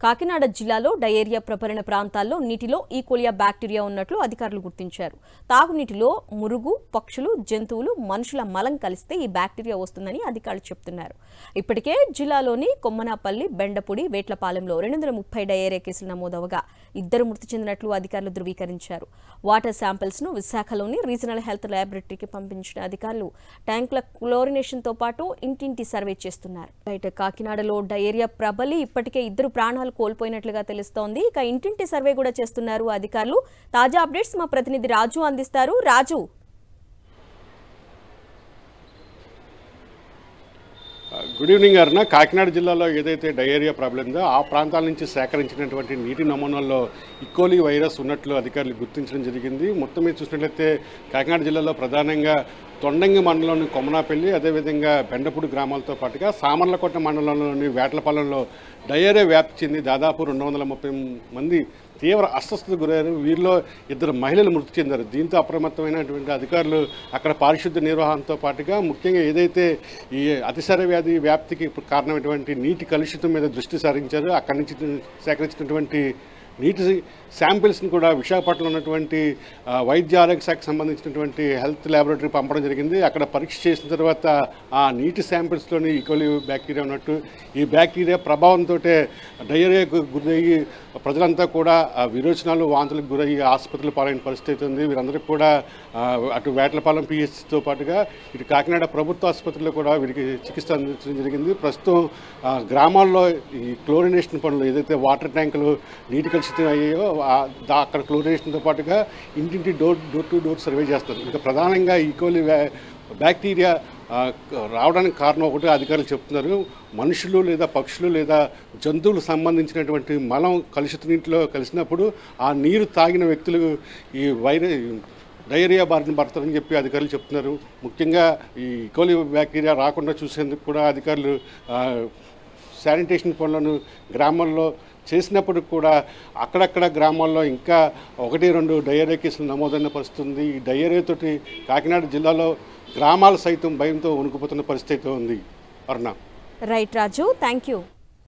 కాకినాడ జిల్లాలో డయేరియా ప్రపరణ ప్రాంతాల్లో నీటిలో ఈకోలియా బ్యాక్టీరియా ఉన్నట్లు అధికారులు గుర్తించారు. తాగునీటిలో మురుగు, పక్షులు, జంతువులు, మనుషుల మలం కలిస్తే ఈ బ్యాక్టీరియా వస్తుందని అధికారులు చెబుతున్నారు. ఇప్పటికే జిల్లాలోని కొమ్మనాపల్లి, బెండపూడి, వేట్లపాలెంలో 230 డయేరియా కేసులు నమోదవగా 2 మృతి చెందినట్లు అధికారులు ధృవీకరించారు. వాటర్ శాంపిల్స్ ను విశాఖలోని రీజనల్ హెల్త్ ల్యాబొరేటరీకి పంపించిన అధికారులు ట్యాంకుల క్లోరినేషన్ తో పాటు ఇంటింటి సర్వే చేస్తున్నారు. కాకినాడలో డయేరియా ప్రబలి ఇప్పటికే 2 ప్రాణాలు కోల్పోయినట్లుగా తెలుస్తోంది. ఇక ఇంటింటి సర్వే కూడా చేస్తున్నారు అధికారులు. తాజా అప్డేట్స్ మా ప్రతినిధి రాజు అందిస్తారు. రాజు, గుడ్ ఈవినింగ్ అరుణ. కాకినాడ జిల్లాలో ఏదైతే డయేరియా ప్రాబ్లం ఉందో ఆ ప్రాంతాల నుంచి సేకరించినటువంటి నీటి నమూనాల్లో ఈకోలి వైరస్ ఉన్నట్లు అధికారులు గుర్తించడం జరిగింది. మొత్తం మీద చూసినట్లయితే కాకినాడ జిల్లాలో ప్రధానంగా తొండంగి మండలంలోని కొమ్మనాపల్లి, అదేవిధంగా బెండపూడి గ్రామాలతో పాటుగా సామర్లకోట మండలంలోని వేట్లపాలెంలో డయేరియా వ్యాప్తి చెంది దాదాపు 230 మంది తీవ్ర అస్వస్థతకు గురయ్యారు. వీరిలో 2 మహిళలు మృతి చెందారు. దీంతో అప్రమత్తమైనటువంటి అధికారులు అక్కడ పారిశుద్ధ్య నిర్వహణతో పాటుగా ముఖ్యంగా ఏదైతే ఈ అతిసార వ్యాధి వ్యాప్తికి కారణమైనటువంటి నీటి కలుషితం మీద దృష్టి సారించారు. అక్కడి నుంచి సేకరించినటువంటి నీటి శాంపిల్స్ని కూడా విశాఖపట్నంలో ఉన్నటువంటి వైద్య ఆరోగ్య శాఖకు సంబంధించినటువంటి హెల్త్ ల్యాబొరేటరీ పంపడం జరిగింది. అక్కడ పరీక్ష చేసిన తర్వాత ఆ నీటి శాంపిల్స్లోని ఈకోలి బ్యాక్టీరియా ఉన్నట్టు, ఈ బ్యాక్టీరియా ప్రభావంతో డయేరియాకు గురయ్యి ప్రజలంతా కూడా విరోచనాలు, వాంతులకు గురయ్యి ఆసుపత్రులు పాలైన పరిస్థితి ఉంది. వీరందరికీ కూడా అటు వేట్లపాలెం పిహెచ్సితో పాటుగా ఇటు కాకినాడ ప్రభుత్వ ఆసుపత్రిలో కూడా వీరికి చికిత్స అందించడం జరిగింది. ప్రస్తుతం గ్రామాల్లో ఈ క్లోరినేషన్ పనులు ఏదైతే వాటర్ ట్యాంకులు నీటి కలుషితం అయ్యాయో అక్కడ క్లోరినేషన్తో పాటుగా ఇంటింటి డోర్ టు డోర్ సర్వే చేస్తారు. ఇంకా ప్రధానంగా ఈకోలి బ్యాక్టీరియా రావడానికి కారణం ఒకటి అధికారులు చెప్తున్నారు. మనుషులు లేదా పక్షులు లేదా జంతువులకు సంబంధించినటువంటి మలం కలుషిత నీటిలో కలిసినప్పుడు ఆ నీరు తాగిన వ్యక్తులు ఈ డయేరియా బారిన పడతారని చెప్పి అధికారులు చెప్తున్నారు. ముఖ్యంగా ఈ ఈకోలి బ్యాక్టీరియా రాకుండా చూసేందుకు కూడా అధికారులు శానిటేషన్ పనులను గ్రామాల్లో చేసినప్పుడు కూడా అక్కడక్కడ గ్రామాల్లో ఇంకా 1-2 డయేరియా కేసులు నమోదైన పరిస్థితి ఉంది. ఈ డయేరియాతోటి కాకినాడ జిల్లాలో గ్రామాలు సైతం భయంతో వణుకుపోతున్న పరిస్థితి ఉంది. Aruna. Right Raju, thank you.